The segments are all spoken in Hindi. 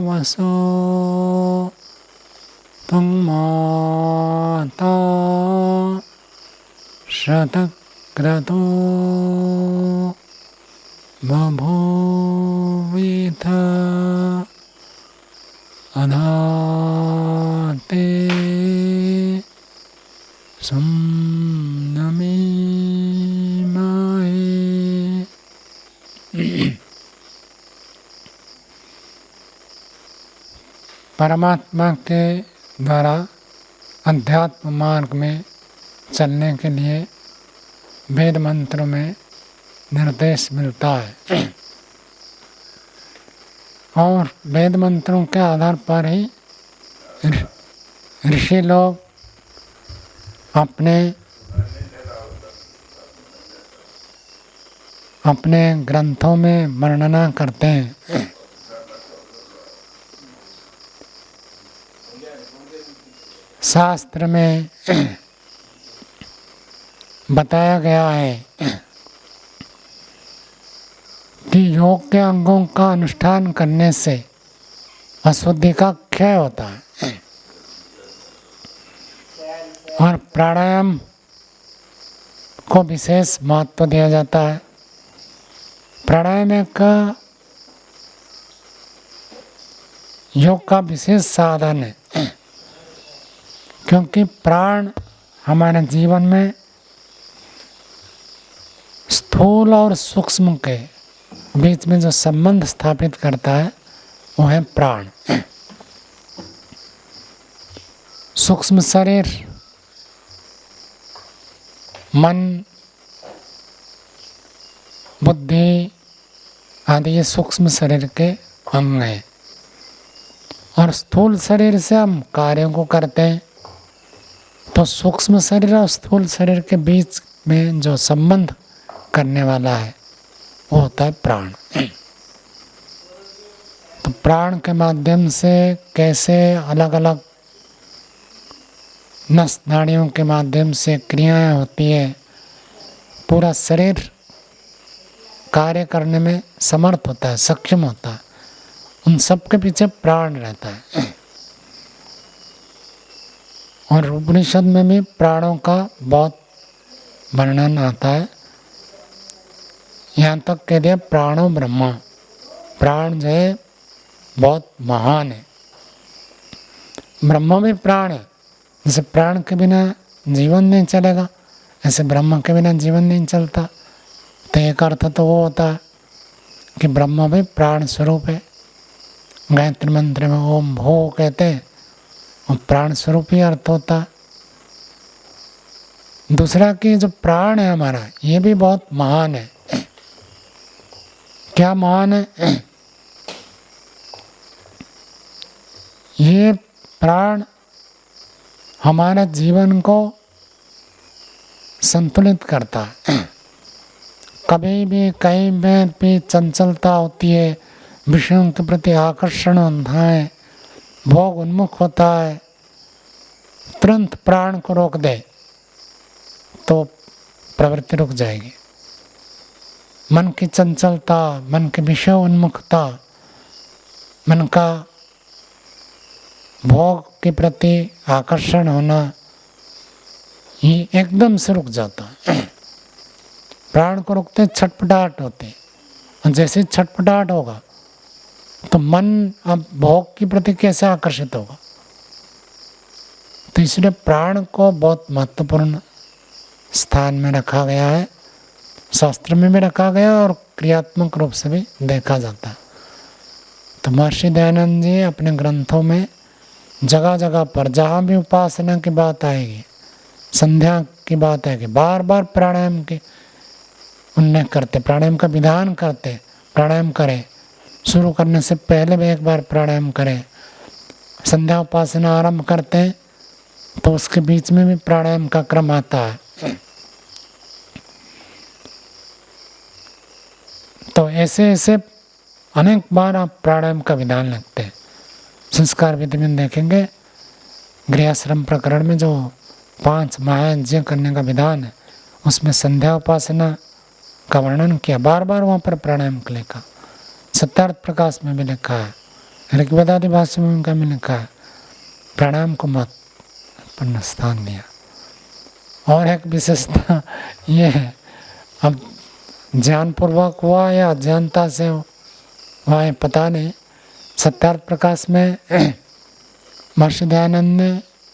वसो त्वं माता शतक्रतो बभूविथ अधाते परमात्मा के द्वारा अध्यात्म मार्ग में चलने के लिए वेद मंत्रों में निर्देश मिलता है और वेद मंत्रों के आधार पर ही ऋषि लोग अपने ग्रंथों में वर्णना करते हैं। शास्त्र में बताया गया है कि योग के अंगों का अनुष्ठान करने से अशुद्धि का क्षय होता है और प्राणायाम को विशेष महत्व दिया जाता है। प्राणायाम एक योग का विशेष साधन है क्योंकि प्राण हमारे जीवन में स्थूल और सूक्ष्म के बीच में जो संबंध स्थापित करता है वो है प्राण। सूक्ष्म शरीर मन बुद्धि आदि ये सूक्ष्म शरीर के अंग हैं और स्थूल शरीर से हम कार्यों को करते हैं। तो सूक्ष्म शरीर और स्थूल शरीर के बीच में जो संबंध करने वाला है वो होता है प्राण। तो प्राण के माध्यम से कैसे अलग अलग नस नाड़ियों के माध्यम से क्रियाएं होती है, पूरा शरीर कार्य करने में समर्थ होता है, सक्षम होता है, उन सब के पीछे प्राण रहता है। और उपनिषद में भी प्राणों का बहुत वर्णन आता है। यहाँ तक कह दिया प्राणो ब्रह्मा, प्राण जो है बहुत महान है। ब्रह्म भी प्राण है। जैसे प्राण के बिना जीवन नहीं चलेगा, ऐसे ब्रह्म के बिना जीवन नहीं चलता। तो एक अर्थ तो वो होता है कि ब्रह्म भी प्राण स्वरूप है। गायत्री मंत्र में ओम भो कहते हैं, और प्राण स्वरूप ही अर्थ होता है। दूसरा कि जो प्राण है हमारा, ये भी बहुत महान है। क्या महान है? ये प्राण हमारे जीवन को संतुलित करता है। कभी भी कहीं में भी चंचलता होती है, विषयों के प्रति आकर्षण होता है, भोग उन्मुख होता है, तुरंत प्राण को रोक दे तो प्रवृत्ति रुक जाएगी। मन की चंचलता, मन के विषय उन्मुखता, मन का भोग के प्रति आकर्षण होना, ये एकदम से रुक जाता है। प्राण को रुकते छटपटाहट होती है, और जैसे छटपटाहट होगा तो मन अब भोग के प्रति कैसे आकर्षित होगा। तो इसलिए प्राण को बहुत महत्वपूर्ण स्थान में रखा गया है, शास्त्र में भी रखा गया और क्रियात्मक रूप से भी देखा जाता है। तो महर्षि दयानंद जी अपने ग्रंथों में जगह जगह पर जहाँ भी उपासना की बात आएगी, संध्या की बात आएगी, बार बार प्राणायाम की उन्नय करते, प्राणायाम का विधान करते। प्राणायाम करें, शुरू करने से पहले भी एक बार प्राणायाम करें। संध्या उपासना आरंभ करते हैं तो उसके बीच में भी प्राणायाम का क्रम आता है। तो ऐसे ऐसे अनेक बार आप प्राणायाम का विधान लगते हैं। संस्कार विधि में देखेंगे, गृहश्रम प्रकरण में जो 5 महायज्ञ करने का विधान है, उसमें संध्या उपासना का वर्णन किया, बार बार वहाँ पर प्राणायाम के लिखा। सत्यार्थ प्रकाश में भी लिखा है ऋग्वेदादि भाष्य में उनका में लिखा है प्राणायाम को महत्वपूर्ण स्थान दिया। और एक विशेषता ये है, अब ज्ञानपूर्वक हुआ या अज्ञानता से हुआ है पता नहीं, सत्यार्थ प्रकाश में महर्षि दयानंद ने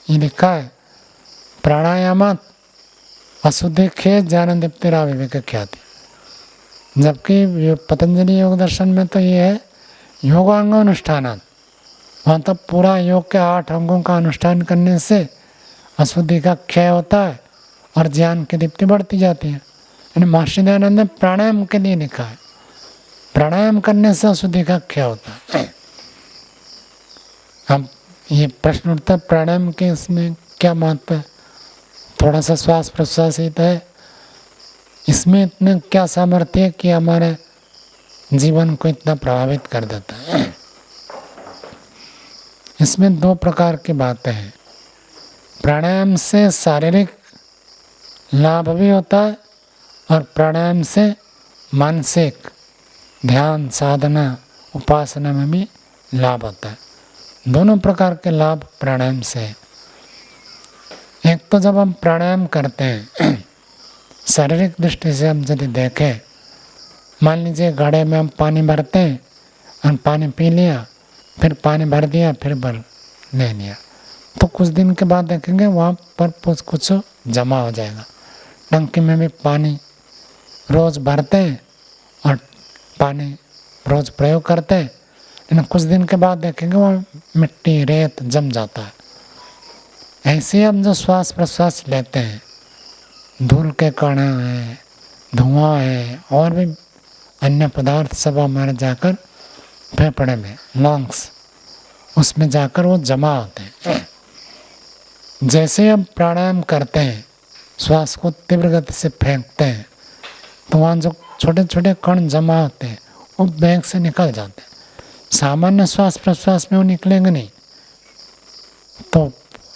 ये लिखा है प्राणायामात अशुद्धि खे ज्ञान दीप्तिरा विवेक ख्याति। जबकि पतंजलि योग दर्शन में तो ये है योगांग अनुष्ठानात, वहाँ तो पूरा योग के 8 अंगों का अनुष्ठान करने से अशुद्धि का क्षय होता है और ज्ञान की दीप्ति बढ़ती जाती है। यानी महर्षि दयानंद ने प्राणायाम के लिए लिखा है, प्राणायाम करने से अशुद्धि का क्षय होता है। अब ये प्रश्न उठता है प्राणायाम के इसमें क्या महत्व है, थोड़ा सा श्वास प्रश्वास ही तो है, इसमें इतने क्या सामर्थ्य है कि हमारे जीवन को इतना प्रभावित कर देता है। इसमें 2 प्रकार की बातें हैं। प्राणायाम से शारीरिक लाभ भी होता है और प्राणायाम से मानसिक ध्यान साधना उपासना में भी लाभ होता है। दोनों प्रकार के लाभ प्राणायाम से है। एक तो जब हम प्राणायाम करते हैं शारीरिक दृष्टि से हम यदि देखें, मान लीजिए घड़े में हम पानी भरते हैं और पानी पी लिया, फिर पानी भर दिया, फिर भर ले लिया, तो कुछ दिन के बाद देखेंगे वहाँ पर कुछ जमा हो जाएगा। टंकी में भी पानी रोज़ भरते हैं और पानी रोज़ प्रयोग करते हैं, लेकिन कुछ दिन के बाद देखेंगे वहाँ मिट्टी रेत जम जाता है। ऐसे ही हम जो श्वास प्रश्वास लेते हैं, धूल के कण हैं, धुआं है और भी अन्य पदार्थ सब हमारे जाकर फेफड़े में लंग्स उसमें जाकर वो जमा होते हैं। जैसे हम प्राणायाम करते हैं, श्वास को तीव्र गति से फेंकते हैं, तो वहाँ जो छोटे छोटे कण जमा होते हैं वो वेग से निकल जाते हैं। सामान्य श्वास प्रश्वास में वो निकलेंगे नहीं। तो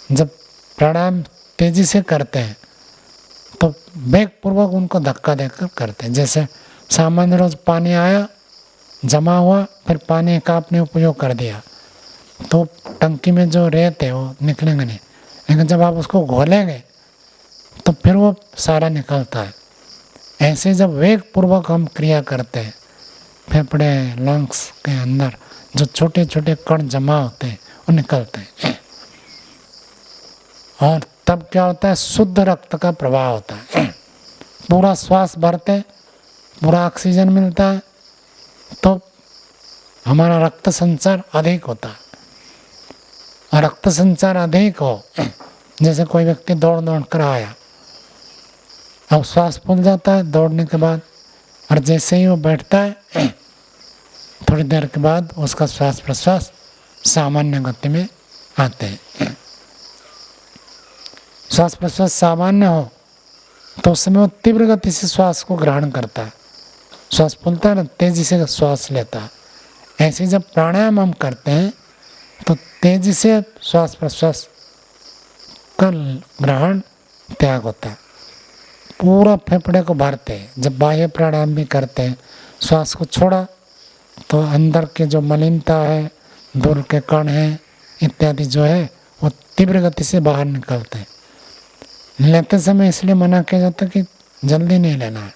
जब प्राणायाम तेजी से करते हैं तो वेग पूर्वक उनको धक्का देकर करते हैं। जैसे सामान्य रोज पानी आया, जमा हुआ, फिर पानी का आपने उपयोग कर दिया, तो टंकी में जो रेत है वो निकलेंगे नहीं, लेकिन जब आप उसको घोलेंगे तो फिर वो सारा निकलता है। ऐसे जब वेग पूर्वक हम क्रिया करते हैं, फेफड़े लंग्स के अंदर जो छोटे छोटे कण जमा होते हैं वो निकलते हैं, और तब क्या होता है, शुद्ध रक्त का प्रवाह होता है। पूरा श्वास भरते, पूरा ऑक्सीजन मिलता है, तो हमारा रक्त संचार अधिक होता है। और रक्त संचार अधिक हो, जैसे कोई व्यक्ति दौड़ कर आया, अब श्वास फूल जाता है दौड़ने के बाद, और जैसे ही वो बैठता है थोड़ी देर के बाद उसका श्वास प्रश्वास सामान्य गति में आते हैं। श्वास प्रश्वास सामान्य हो तो उस समय वो तीव्र गति से श्वास को ग्रहण करता है, श्वास फूलता है ना, तेजी से श्वास लेता है। ऐसे जब प्राणायाम हम करते हैं तो तेजी से श्वास प्रश्वास का ग्रहण त्याग होता है, पूरा फेफड़े को भरते हैं। जब बाह्य प्राणायाम भी करते हैं, श्वास को छोड़ा तो अंदर के जो मलिनता है, धूल के कण हैं इत्यादि जो है वो तीव्र गति से बाहर निकलते हैं। लेते समय इसलिए मना किया जाता है कि जल्दी नहीं लेना है,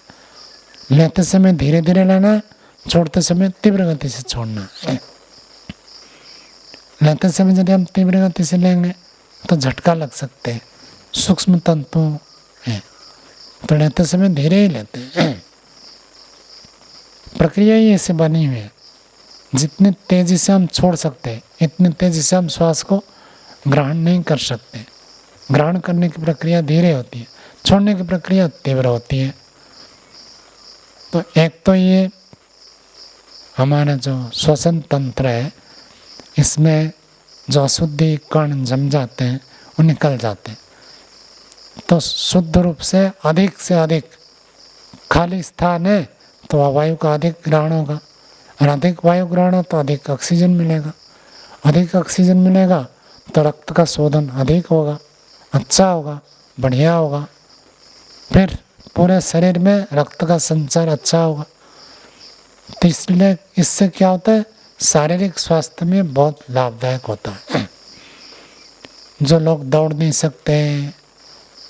लेते समय धीरे धीरे लेना है, छोड़ते समय तीव्र गति से छोड़ना है। लेते समय यदि हम तीव्र गति से लेंगे तो झटका लग सकते हैं, सूक्ष्म तंतु हैं, तो लेते समय धीरे ही लेते हैं। प्रक्रिया ही ऐसे बनी हुई है, जितनी तेजी से हम छोड़ सकते हैं इतनी तेजी से हम श्वास को ग्रहण नहीं कर सकते। ग्रहण करने की प्रक्रिया धीरे होती है, छोड़ने की प्रक्रिया तीव्र होती है। तो एक तो ये हमारा जो श्वसन तंत्र है, इसमें जो अशुद्धि कण जम जाते हैं वो निकल जाते हैं, तो शुद्ध रूप से अधिक खाली स्थान है तो वायु का अधिक ग्रहण होगा, और अधिक वायु ग्रहण हो तो अधिक ऑक्सीजन मिलेगा, अधिक ऑक्सीजन मिलेगा तो रक्त का शोधन अधिक होगा, अच्छा होगा, बढ़िया होगा, फिर पूरे शरीर में रक्त का संचार अच्छा होगा। तो इसलिए इससे क्या होता है, शारीरिक स्वास्थ्य में बहुत लाभदायक होता है। जो लोग दौड़ नहीं सकते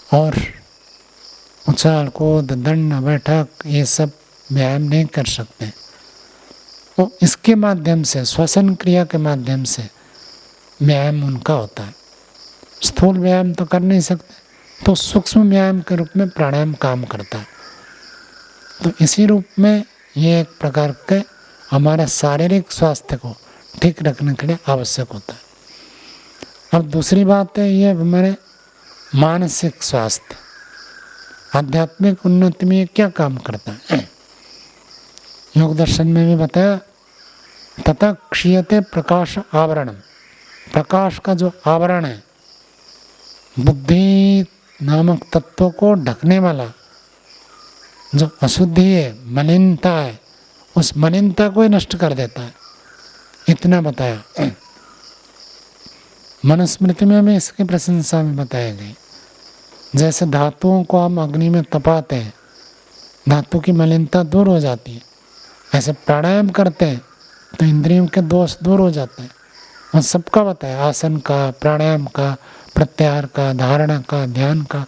और उछाल कूद दंड बैठक ये सब व्यायाम नहीं कर सकते, तो इसके माध्यम से श्वसन क्रिया के माध्यम से व्यायाम उनका होता है। स्थूल व्यायाम तो कर नहीं सकते, तो सूक्ष्म व्यायाम के रूप में प्राणायाम काम करता है। तो इसी रूप में ये एक प्रकार के हमारे शारीरिक स्वास्थ्य को ठीक रखने के लिए आवश्यक होता है। अब दूसरी बात है ये हमारे मानसिक स्वास्थ्य, आध्यात्मिक उन्नति में क्या काम करता है। योग दर्शन में भी बताया, तथा क्षीयते प्रकाश आवरण, प्रकाश का जो आवरण है, बुद्धि नामक तत्व को ढकने वाला जो अशुद्धि है, मलिनता है, उस मलिनता को ही नष्ट कर देता है, इतना बताया। मनुस्मृति में भी इसकी प्रशंसा में बताई गई। जैसे धातुओं को हम अग्नि में तपाते हैं, धातु की मलिनता दूर हो जाती है, ऐसे प्राणायाम करते हैं तो इंद्रियों के दोष दूर हो जाते हैं। और सबका बताया, आसन का, प्राणायाम का, प्रत्याहार का, धारणा का, ध्यान का।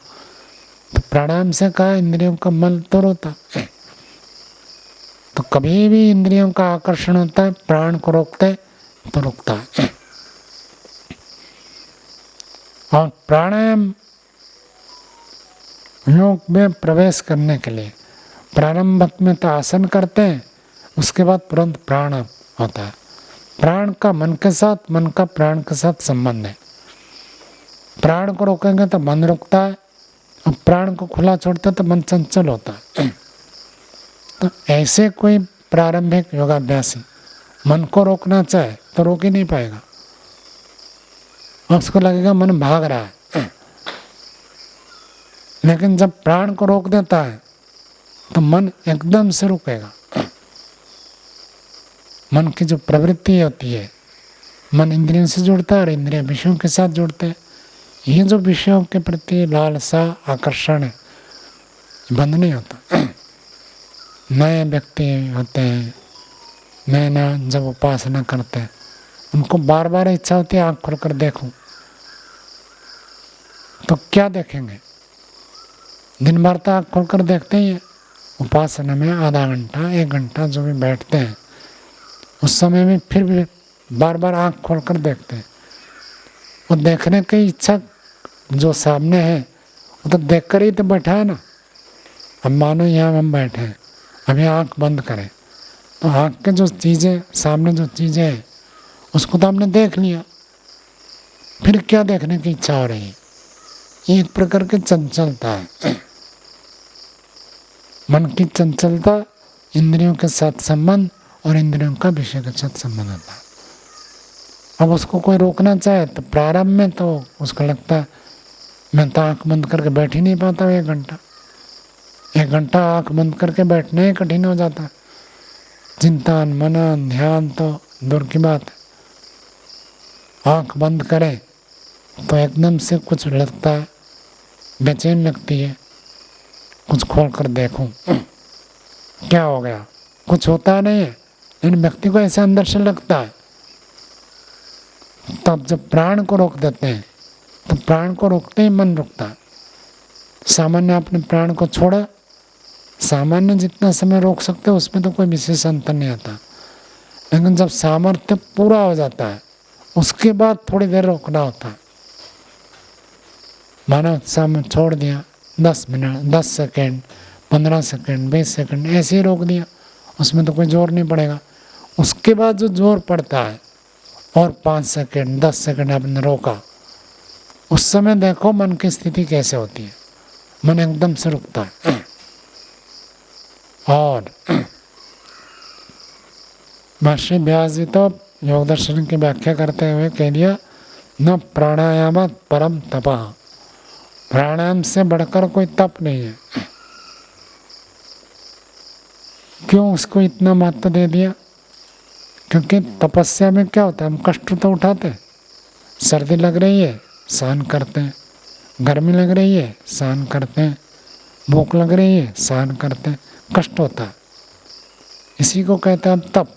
तो प्राणायाम से कहा इंद्रियों का मल दूर होता है। तो कभी भी इंद्रियों का आकर्षण होता है, प्राण को रोकते तो रुकता है। और प्राणायाम योग में प्रवेश करने के लिए प्रारंभ में तो आसन करते हैं, उसके बाद तुरंत प्राण होता है। प्राण का मन के साथ, मन का प्राण के साथ संबंध है। प्राण को रोकेंगे तो मन रुकता है, और प्राण को खुला छोड़ते तो मन चंचल होता है। तो ऐसे कोई प्रारंभिक योगाभ्यासी मन को रोकना चाहे तो रोक ही नहीं पाएगा, उसको लगेगा मन भाग रहा है। लेकिन जब प्राण को रोक देता है तो मन एकदम से रुकेगा। मन की जो प्रवृत्ति होती है, मन इंद्रियों से जुड़ता है और इंद्रिय विषयों के साथ जुड़ते हैं। ये जो विषयों के प्रति लालसा, आकर्षण है, बंद नहीं होता। नए व्यक्ति होते हैं, नए नए जब उपासना करते हैं, उनको बार बार इच्छा होती है आँख खोलकर देखूं। तो क्या देखेंगे? दिन भर तो आँख खोलकर देखते ही हैं। उपासना में आधा घंटा, 1 घंटा जो भी बैठते हैं, उस समय में फिर भी बार बार आँख खोलकर देखते हैं। वो देखने की इच्छा जो सामने है, वो तो देख कर ही तो बैठा है ना। अब मानो यहाँ हम बैठे हैं, अभी आँख बंद करें तो आँख के जो चीज़ें, सामने जो चीज़ें हैं, उसको तो हमने देख लिया, फिर क्या देखने की इच्छा हो रही है? ये एक प्रकार की चंचलता है। मन की चंचलता, इंद्रियों के साथ संबंध और इंद्रियों का विषय के साथ संबंध होता है। अब उसको कोई रोकना चाहे तो प्रारंभ में तो उसको लगता है मैं तो आँख बंद करके बैठ ही नहीं पाता हूँ 1 घंटा। 1 घंटा आँख बंद करके बैठना ही कठिन हो जाता है। चिंतन, मनन, ध्यान तो दूर की बात है। आँख बंद करें तो एकदम से कुछ लगता है, बेचैन लगती है, कुछ खोल कर देखूं क्या हो गया। कुछ होता नहीं है, लेकिन व्यक्ति को ऐसा अंदर से लगता है। तब जब प्राण को रोक देते हैं तो प्राण को रोकते ही मन रुकता है। सामान्य आपने प्राण को छोड़ा, सामान्य जितना समय रोक सकते हो उसमें तो कोई विशेष अंतर नहीं आता, लेकिन जब सामर्थ्य पूरा हो जाता है उसके बाद थोड़ी देर रोकना होता है। मानो सामने छोड़ दिया 10 मिनट, 10 सेकेंड, 15 सेकेंड, 20 सेकेंड, ऐसे ही रोक दिया, उसमें तो कोई जोर नहीं पड़ेगा। उसके बाद जो जोर पड़ता है और 5 सेकेंड, 10 सेकेंड आपने रोका, उस समय देखो मन की स्थिति कैसे होती है। मन एकदम से रुकता है। और महर्षि व्यास जी तो योग दर्शन की व्याख्या करते हुए कह दिया, न प्राणायामात् परम तपः, प्राणायाम से बढ़कर कोई तप नहीं है। क्यों उसको इतना महत्व दे दिया? क्योंकि तपस्या में क्या होता है, हम कष्ट तो उठाते हैं। सर्दी लग रही है, सहन करते हैं। गर्मी लग रही है, सहन करते हैं। भूख लग रही है, सहन करते हैं। कष्ट होता है, इसी को कहते हैं तप।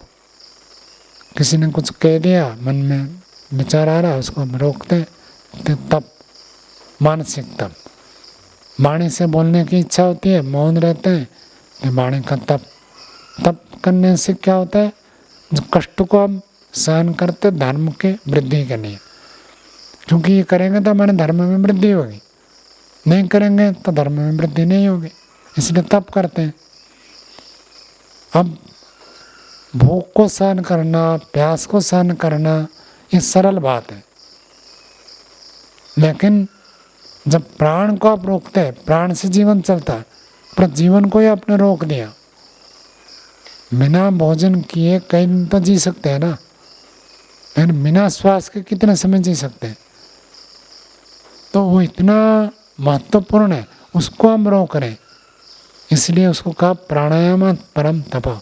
किसी ने कुछ कह दिया, मन में विचार आ रहा, उसको हम रोकते, तो तप, मानसिक तप। वाणी से बोलने की इच्छा होती है, मौन रहते हैं, तो वाणी का तप। तप करने से क्या होता है, जो कष्ट को हम सहन करते धर्म के वृद्धि के लिए, क्योंकि ये करेंगे तो हमारे धर्म में वृद्धि होगी, नहीं करेंगे तो धर्म में वृद्धि नहीं होगी, इसलिए तप करते हैं। अब भूख को सहन करना, प्यास को सहन करना, ये सरल बात है, लेकिन जब प्राण को आप रोकते हैं, प्राण से जीवन चलता है, पर जीवन को ही आपने रोक दिया, बिना भोजन किए कई दिन तो जी सकते हैं ना, लेकिन बिना श्वास के कितने समय जी सकते हैं, तो वो इतना महत्वपूर्ण है, उसको हम रोक रहे हैं, इसलिए उसको कहा प्राणायाम परम तप।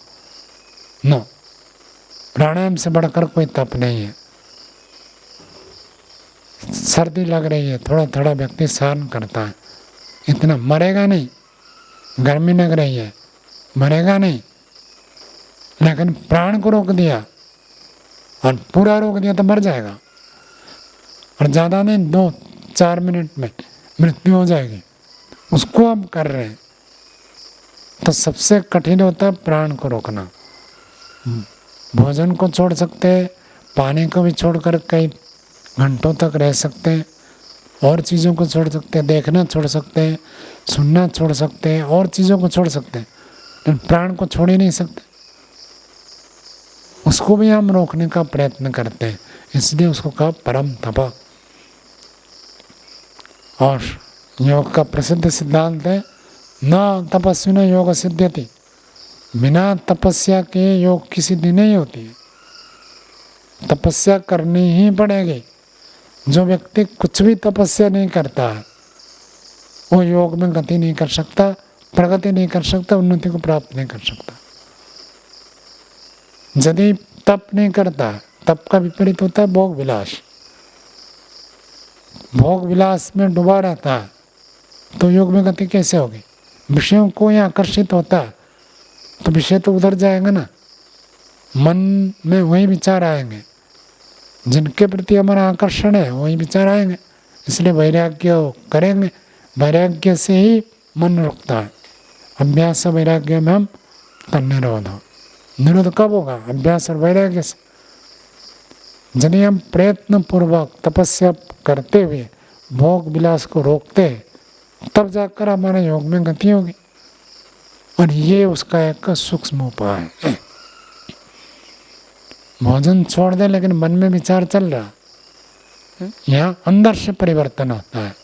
नो, प्राणायाम से बढ़कर कोई तप नहीं है। सर्दी लग रही है, थोड़ा थोड़ा व्यक्ति सहन करता है, इतना मरेगा नहीं। गर्मी लग रही है, मरेगा नहीं, लेकिन प्राण को रोक दिया और पूरा रोक दिया तो मर जाएगा, और ज़्यादा नहीं, 2-4 मिनट में मृत्यु हो जाएगी। उसको हम कर रहे हैं, तो सबसे कठिन होता है प्राण को रोकना। भोजन को छोड़ सकते हैं, पानी को भी छोड़कर कई घंटों तक रह सकते हैं, और चीज़ों को छोड़ सकते हैं, देखना छोड़ सकते हैं, सुनना छोड़ सकते हैं, और चीज़ों को छोड़ सकते हैं, लेकिन प्राण को छोड़ ही नहीं सकते। उसको भी हम रोकने का प्रयत्न करते हैं, इसलिए उसको कहा परम तप। और योग का प्रसिद्ध सिद्धांत है, न तपस्वी न योग सिद्ध्यति, बिना तपस्या के योग की सिद्धि नहीं होती है, तपस्या करनी ही पड़ेगी। जो व्यक्ति कुछ भी तपस्या नहीं करता है, वो योग में गति नहीं कर सकता, प्रगति नहीं कर सकता, उन्नति को प्राप्त नहीं कर सकता। यदि तप नहीं करता, तप का विपरीत होता है भोग विलास। भोग विलास में डूबा रहता है, तो योग में गति कैसे होगी? विषयों को ही आकर्षित होता है, तो विषय तो उधर जाएगा ना, मन में वही विचार आएंगे, जिनके प्रति हमारा आकर्षण है वही विचार आएंगे, इसलिए वैराग्य करेंगे। वैराग्य से ही मन रुकता है। अभ्यास और वैराग्य में हम निरोध हो। निरोध कब होगा? अभ्यास और वैराग्य से। यदि हम प्रयत्न पूर्वक तपस्या करते हुए भोग विलास को रोकते हैं, तब जाकर हमारे योग में गति होगी, और ये उसका एक सूक्ष्म उपाय है। भोजन छोड़ दे लेकिन मन में विचार चल रहा, यहाँ अंदर से परिवर्तन होता है।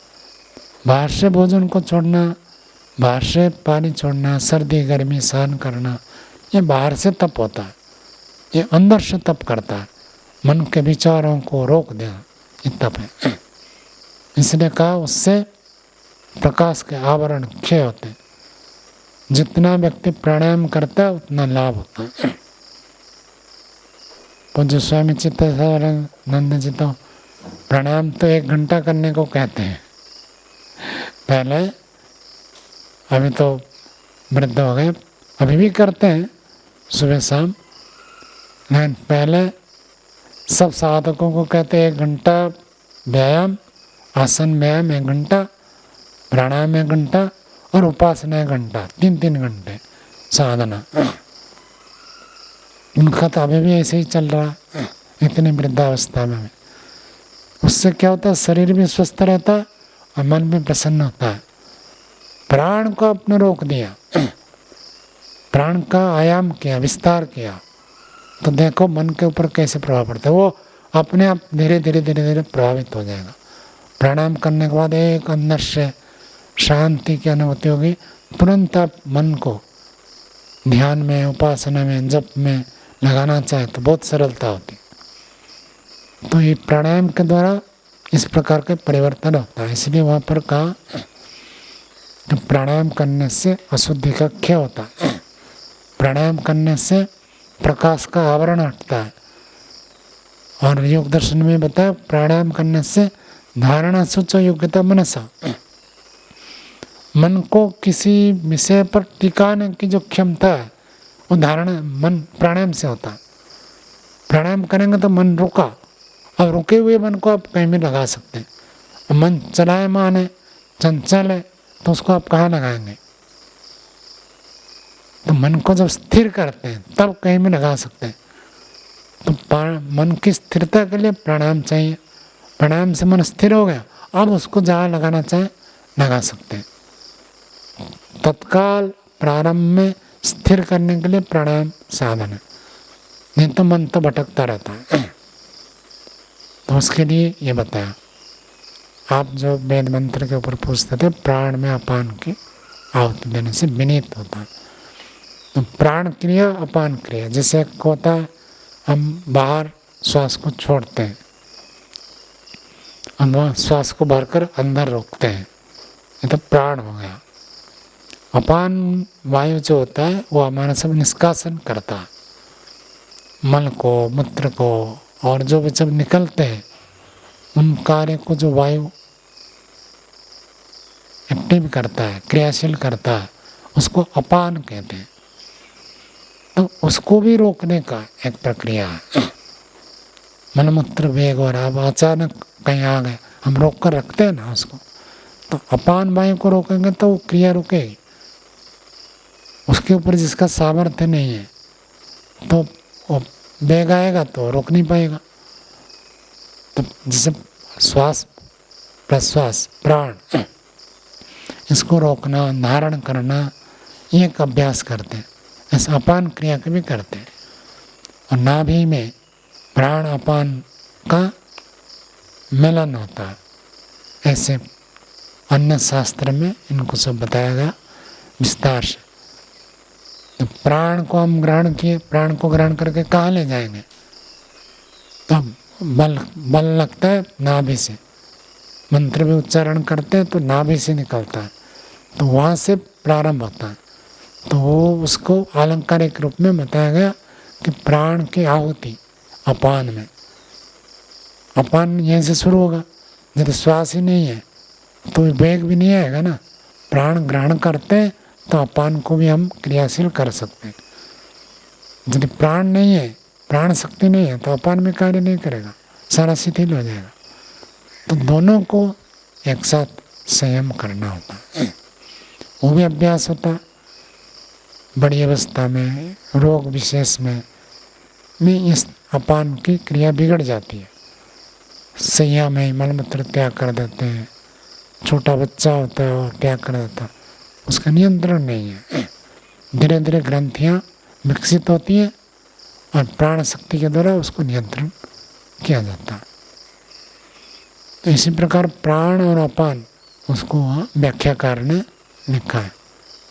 बाहर से भोजन को छोड़ना, बाहर से पानी छोड़ना, सर्दी गर्मी सहन करना, ये बाहर से तप होता है, ये अंदर से तप करता है, मन के विचारों को रोक देना, ये तप है। इसलिए कहा उससे प्रकाश के आवरण क्षय होते हैं। जितना व्यक्ति प्राणायाम करता है उतना लाभ होता है। पूज्य स्वामी चित्तानंद जी तो प्राणायाम तो 1 घंटा करने को कहते हैं पहले, अभी तो वृद्ध हो गए, अभी भी करते हैं सुबह शाम, लेकिन पहले सब साधकों को कहते हैं 1 घंटा व्यायाम, आसन व्यायाम 1 घंटा, प्राणायाम 1 घंटा और उपासना 1 घंटा, 3-3 घंटे साधना। उनका तो अभी भी ऐसे ही चल रहा है, इतनी वृद्धावस्था में। उससे क्या होता है? शरीर भी स्वस्थ रहता है और मन भी प्रसन्न होता है। प्राण को आपने रोक दिया, प्राण का आयाम किया, विस्तार किया, तो देखो मन के ऊपर कैसे प्रभाव पड़ता है। वो अपने आप धीरे धीरे प्रभावित हो जाएगा। प्राणायाम करने के बाद एक अंदर से शांति की अनुभूति होगी, तुरंत आप मन को ध्यान में, उपासना में, जप में लगाना चाहे तो बहुत सरलता होती। तो ये प्राणायाम के द्वारा इस प्रकार के परिवर्तन होता है। इसलिए वहाँ पर कहा कि प्राणायाम करने से अशुद्धि का क्षय होता है, प्राणायाम करने से प्रकाश का आवरण हटता है। और योग दर्शन में बताया प्राणायाम करने से धारणा सोचो योग्यता मनसा, मन को किसी विषय पर टिकाने की जो क्षमता है वो धारणा मन प्राणायाम से होता है। प्राणायाम करेंगे तो मन रुका, अब रुके हुए मन को आप कहीं भी लगा सकते हैं। मन चलायमान है, चंचल है, तो उसको आप कहाँ लगाएंगे? तो मन को जब स्थिर करते हैं तब कहीं भी लगा सकते हैं। तो मन की स्थिरता के लिए प्राणायाम चाहिए। प्राणायाम से मन स्थिर हो गया, अब उसको जहाँ लगाना चाहे लगा सकते हैं। तत्काल प्रारंभ में स्थिर करने के लिए प्राणायाम साधन है, नहीं तो मन तो भटकता रहता है। तो उसके लिए ये बताया। आप जो वेद मंत्र के ऊपर पूछते थे, प्राण में अपान की आहुति देने से विनीत होता है। तो प्राण क्रिया अपान क्रिया, जैसे होता है हम बाहर श्वास को छोड़ते हैं, अंदर श्वास को भरकर अंदर रोकते हैं, ये तो प्राण हो गया। अपान वायु जो होता है वो हमारा सब निष्कासन करता है, मल को, मूत्र को, और जो भी जब निकलते हैं उन कार्य को जो वायु एक्टिव करता है, क्रियाशील करता है, उसको अपान कहते हैं। तो उसको भी रोकने का एक प्रक्रिया है। मलमूत्र वेग और अब अचानक कहीं आ गए, हम रोक कर रखते हैं ना उसको, तो अपान वायु को रोकेंगे तो वो क्रिया रुकेगी। उसके ऊपर जिसका सामर्थ्य नहीं है तो वो वेग आएगा तो रोक नहीं पाएगा। तो जैसे श्वास प्रश्वास प्राण, इसको रोकना, धारण करना, ये एक अभ्यास करते हैं। ऐसे अपान क्रिया के भी करते हैं। और नाभि में प्राण अपान का मिलन होता है, ऐसे अन्य शास्त्र में इनको सब बताया गया विस्तार से। तो प्राण को हम ग्रहण किए, प्राण को ग्रहण करके कहाँ ले जाएंगे? तो बल लगता है नाभि से, मंत्र भी उच्चारण करते हैं तो नाभि से निकलता है, तो वहाँ से प्रारंभ होता है। तो वो उसको आलंकारिक रूप में बताया गया कि प्राण की आहुति अपान में, अपान यहीं से शुरू होगा। यदि श्वास ही नहीं है तो वेग भी नहीं आएगा ना। प्राण ग्रहण करते हैं तो अपान को भी हम क्रियाशील कर सकते हैं। यदि प्राण नहीं है, प्राण शक्ति नहीं है, तो अपान में कार्य नहीं करेगा, सारा शिथिल हो जाएगा। तो दोनों को एक साथ संयम करना होता है, वो भी अभ्यास होता है। बड़ी अवस्था में, रोग विशेष में इस अपान की क्रिया बिगड़ जाती है। सैया में मलमूत्र त्याग कर देते हैं, छोटा बच्चा होता है और त्याग कर देता है, उसका नियंत्रण नहीं है। धीरे धीरे ग्रंथियाँ विकसित होती हैं और प्राण शक्ति के द्वारा उसको नियंत्रण किया जाता है। तो इसी प्रकार प्राण और अपान उसको व्याख्याकार ने लिखा है,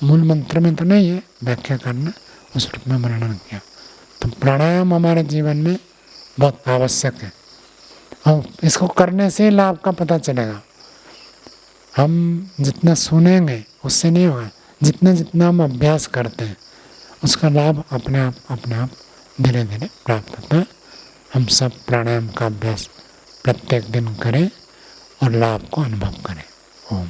मूल मंत्र में तो नहीं है, व्याख्याकार ने उस रूप में वर्णन किया। तो प्राणायाम हमारे जीवन में बहुत आवश्यक है और इसको करने से लाभ का पता चलेगा। हम जितना सुनेंगे उससे नहीं होगा, जितना जितना हम अभ्यास करते हैं उसका लाभ अपने आप धीरे धीरे प्राप्त होता है। हम सब प्राणायाम का अभ्यास प्रत्येक दिन करें और लाभ को अनुभव करें। ओम।